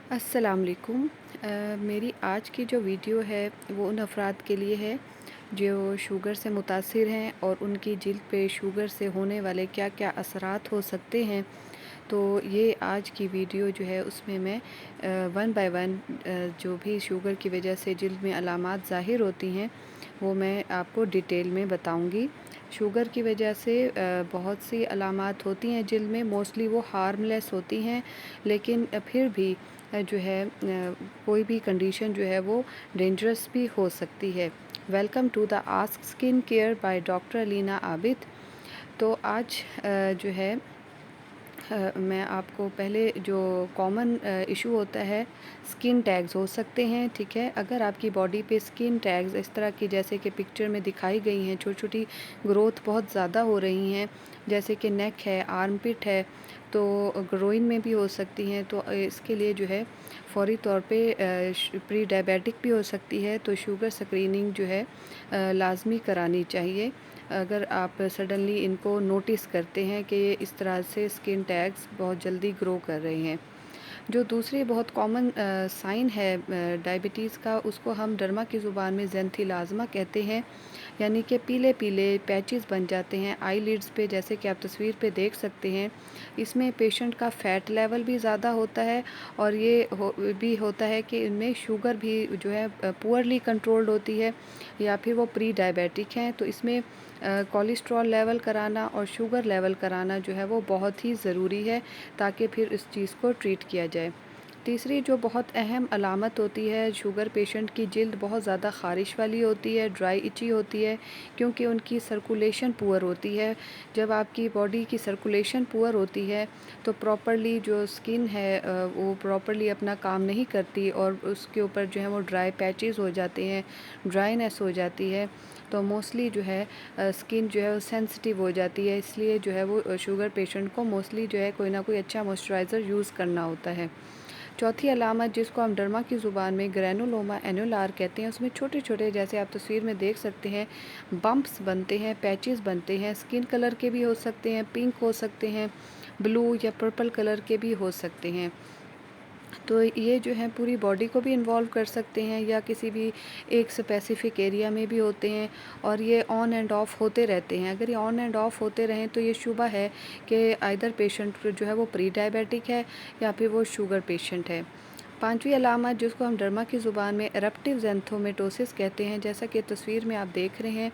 अस्सलाम वालेकुम। मेरी आज की जो वीडियो है वो उन अफराद के लिए है जो शुगर से मुतासिर हैं और उनकी जिल्द पे शुगर से होने वाले क्या क्या असरात हो सकते हैं। तो ये आज की वीडियो जो है उसमें मैं वन बाय वन जो भी शुगर की वजह से जिल्द में अलामात ज़ाहिर होती हैं वो मैं आपको डिटेल में बताऊंगी। शुगर की वजह से बहुत सी अलामात होती हैं जिल्द में, मोस्टली वो हार्मलेस होती हैं, लेकिन फिर भी जो है कोई भी कंडीशन जो है वो डेंजरस भी हो सकती है। Welcome to the ask skin care by doctor Alina Abid. तो आज जो है मैं आपको पहले जो कॉमन इशू होता है, स्किन टैग्स हो सकते हैं, ठीक है। अगर आपकी बॉडी पे स्किन टैग्स इस तरह की जैसे कि पिक्चर में दिखाई गई हैं, छोटी छोटी ग्रोथ बहुत ज़्यादा हो रही हैं, जैसे कि नेक है, आर्मपिट है, तो ग्रोइन में भी हो सकती हैं, तो इसके लिए जो है फ़ौरी तौर पे प्री डायबिटिक भी हो सकती है, तो शुगर स्क्रीनिंग जो है लाजमी करानी चाहिए। अगर आप सडनली इनको नोटिस करते हैं कि इस तरह से स्किन टैग्स बहुत जल्दी ग्रो कर रहे हैं। जो दूसरी बहुत कॉमन साइन है डायबिटीज़ का, उसको हम डर्मा की ज़ुबान में ज़ेंथिलाज़मा कहते हैं, यानी कि पीले पीले पैचेस बन जाते हैं आई लिड्स पे, जैसे कि आप तस्वीर पे देख सकते हैं। इसमें पेशेंट का फ़ैट लेवल भी ज़्यादा होता है और ये भी होता है कि इनमें शुगर भी जो है पुअरली कंट्रोल्ड होती है या फिर वो प्री डायबिटिक हैं। तो इसमें कोलेस्ट्रॉल लेवल कराना और शुगर लेवल कराना जो है वो बहुत ही ज़रूरी है, ताकि फिर इस चीज़ को ट्रीट किया जाए। तीसरी जो बहुत अहम अलामत होती है, शुगर पेशेंट की जिल्द बहुत ज़्यादा ख़ारिश वाली होती है, ड्राई इची होती है, क्योंकि उनकी सर्कुलेशन पुअर होती है। जब आपकी बॉडी की सर्कुलेशन पुअर होती है तो प्रॉपरली जो स्किन है वो प्रॉपरली अपना काम नहीं करती और उसके ऊपर जो है वो ड्राई पैचेस हो जाते हैं, ड्राइनेस हो जाती है, तो मोस्टली जो है स्किन जो है वो सेंसिटिव हो जाती है। इसलिए जो है वो शुगर पेशेंट को मोस्टली जो है कोई ना कोई अच्छा मॉइस्चराइज़र यूज़ करना होता है। चौथी अलामत, जिसको हम डर्मा की ज़ुबान में ग्रैनुलोमा एनुलार कहते हैं, उसमें छोटे छोटे, जैसे आप तस्वीर में देख सकते हैं, बम्प्स बनते हैं, पैचेस बनते हैं। स्किन कलर के भी हो सकते हैं, पिंक हो सकते हैं, ब्लू या पर्पल कलर के भी हो सकते हैं। तो ये जो है पूरी बॉडी को भी इन्वॉल्व कर सकते हैं या किसी भी एक स्पेसिफिक एरिया में भी होते हैं, और ये ऑन एंड ऑफ होते रहते हैं। अगर ये ऑन एंड ऑफ होते रहें तो ये शुबा है कि आइदर पेशेंट जो है वो प्री डायबिटिक है या फिर वो शुगर पेशेंट है। पांचवी अलामत, जिसको हम डर्मा की ज़ुबान में एरप्टिव ज़ैंथोमेटोसिस कहते हैं, जैसा कि तस्वीर में आप देख रहे हैं,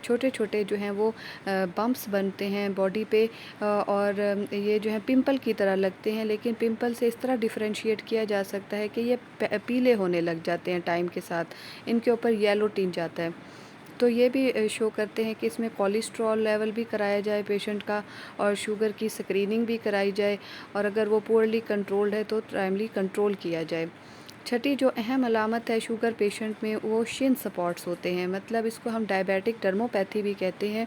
छोटे छोटे जो हैं वो बम्प्स बनते हैं बॉडी पे, और ये जो है पिंपल की तरह लगते हैं, लेकिन पिंपल से इस तरह डिफरेंशिएट किया जा सकता है कि ये पीले होने लग जाते हैं टाइम के साथ, इनके ऊपर येलो टिंज आता है। तो ये भी शो करते हैं कि इसमें कोलेस्ट्रॉल लेवल भी कराया जाए पेशेंट का और शुगर की स्क्रीनिंग भी कराई जाए, और अगर वो पुअरली कंट्रोल्ड है तो टाइमली कंट्रोल किया जाए। छठी जो अहम अलामत है शुगर पेशेंट में, वो शिन स्पॉट्स होते हैं, मतलब इसको हम डायबिटिक डर्मोपैथी भी कहते हैं।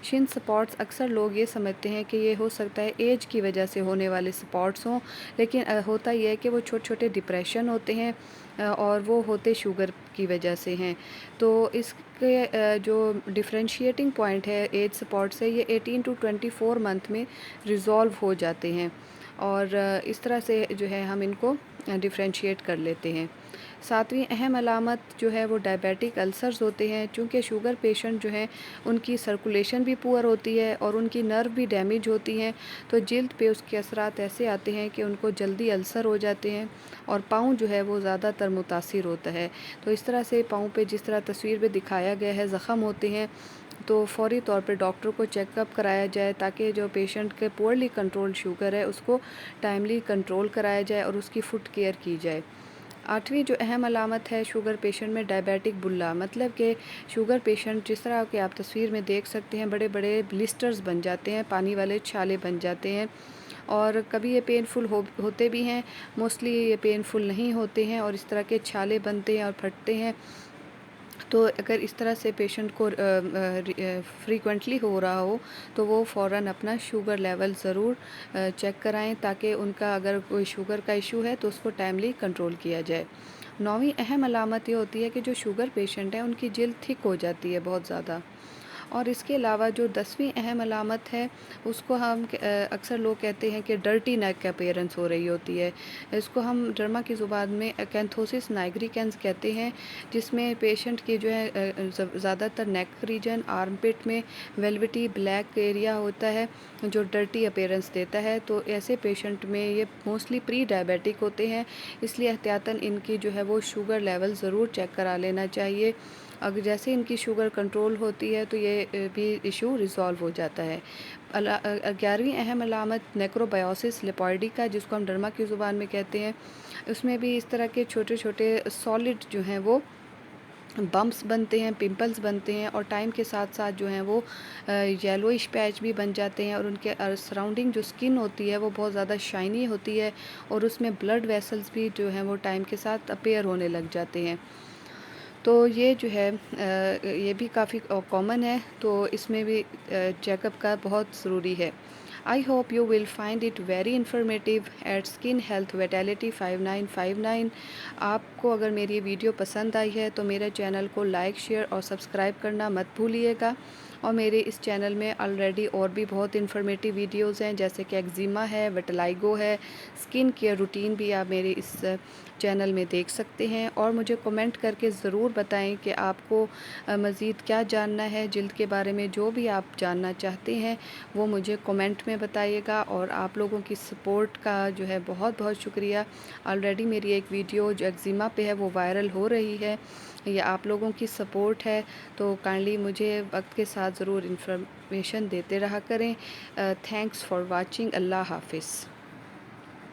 शिन स्पॉट्स अक्सर लोग ये समझते हैं कि ये हो सकता है एज की वजह से होने वाले स्पॉट्स हों, लेकिन होता ये है कि वो छोटे छोटे डिप्रेशन होते हैं और वो होते शुगर की वजह से हैं। तो इसके जो डिफरेंशिएटिंग पॉइंट है एज स्पॉट से, ये 18 टू 24 मंथ में रिज़ॉल्व हो जाते हैं, और इस तरह से जो है हम इनको डिफरेंशिएट कर लेते हैं। सातवीं अहम अलामत जो है वो डायबिटिक अल्सर्स होते हैं। चूँकि शुगर पेशेंट जो हैं उनकी सर्कुलेशन भी पुअर होती है और उनकी नर्व भी डैमेज होती हैं, तो जिल्द पे उसके असरात ऐसे आते हैं कि उनको जल्दी अल्सर हो जाते हैं और पाँव जो है वो ज़्यादातर मुतासिर होता है। तो इस तरह से पाँव पे जिस तरह तस्वीर में दिखाया गया है ज़ख़म होते हैं, तो फ़ौरी तौर पे डॉक्टर को चेकअप कराया जाए, ताकि जो पेशेंट के पुअरली कंट्रोल शुगर है उसको टाइमली कंट्रोल कराया जाए और उसकी फुट केयर की जाए। आठवीं जो अहम अलामत है शुगर पेशेंट में, डायबिटिक बुल्ला, मतलब कि शुगर पेशेंट जिस तरह के आप तस्वीर में देख सकते हैं, बड़े बड़े ब्लिस्टर्स बन जाते हैं, पानी वाले छाले बन जाते हैं, और कभी ये पेनफुल होते भी हैं, मोस्टली ये पेनफुल नहीं होते हैं, और इस तरह के छाले बनते हैं और फटते हैं। तो अगर इस तरह से पेशेंट को फ्रीक्वेंटली हो रहा हो तो वो फ़ौरन अपना शुगर लेवल ज़रूर चेक कराएं, ताकि उनका अगर कोई शुगर का इशू है तो उसको टाइमली कंट्रोल किया जाए। नौवीं अहम अलामत ये होती है कि जो शुगर पेशेंट है उनकी जिल्द थिक हो जाती है बहुत ज़्यादा, اور اس کے علاوہ جو 10ویں اہم علامت ہے اس کو ہم اکثر لوگ کہتے ہیں کہ ڈرٹی نیک کا اپیرنس ہو رہی ہوتی ہے. اس کو ہم ڈرما کی زبان میں اکینتھوسس نائگریکنس کہتے ہیں، جس میں پیشنٹ کی جو ہے زیادہ تر نیک ریجن آرم پٹ میں ویلوٹی بلیک ایریا ہوتا ہے جو ڈرٹی اپیرنس دیتا ہے. تو ایسے پیشنٹ میں یہ موسٹلی پری ڈائبیٹک ہوتے ہیں، اس لیے احتیاطاً ان کی جو ہے وہ شوگر لیول ضرور چیک کرا لینا چاہیے. اگر جیسے ان کی شوگر کنٹرول ہوتی ہے تو یہ بھی ایشو ریزالو ہو جاتا ہے. 11ویں اہم علامت نیکروبائیوسس لیپوئڈی کا، جس کو ہم ڈرما کی زبان میں کہتے ہیں. اس میں بھی اس طرح کے چھوٹے چھوٹے سالڈ جو ہیں وہ بمپس بنتے ہیں، پمپلز بنتے ہیں، اور ٹائم کے ساتھ ساتھ جو ہیں وہ یلوئش پیچ بھی بن جاتے ہیں، اور ان کے سراؤنڈنگ جو سکن ہوتی ہے وہ بہت زیادہ شائنی ہوتی ہے، اور اس میں بلڈ ویسلز بھی جو ہیں وہ ٹائم کے ساتھ اپیئر ہونے لگ جاتے ہیں. تو یہ جو ہے یہ بھی کافی کامن ہے، تو اس میں بھی چیک اپ کا بہت ضروری ہے. I hope you will find it very informative at Skin Health Vitality 5959. آپ کو اگر میری ویڈیو پسند آئی ہے تو میرے چینل کو لائک، شیئر اور سبسکرائب کرنا مت بھولیے گا. اور میرے اس چینل میں آلریڈی اور بھی بہت انفارمیٹیو ویڈیوز ہیں، جیسے کہ ایگزیما ہے، وٹلائگو ہے، اسکن کیئر روٹین بھی آپ میرے اس چینل میں دیکھ سکتے ہیں. اور مجھے کمنٹ کر کے ضرور بتائیں کہ آپ کو مزید کیا جاننا ہے جلد کے بارے میں. جو بھی آپ جاننا چاہتے ہیں وہ مجھے کمنٹ میں بتائیے گا. اور آپ لوگوں کی سپورٹ کا جو ہے بہت بہت شکریہ. آلریڈی میری ایک ویڈیو جو ایگزیما پہ ہے وہ وائرل ہو رہی ہے، یہ آپ لوگوں کی سپورٹ ہے. تو کائنڈلی مجھے وقت کے ساتھ ضرور انفارمیشن دیتے رہا کریں. Thanks for watching. اللہ حافظ.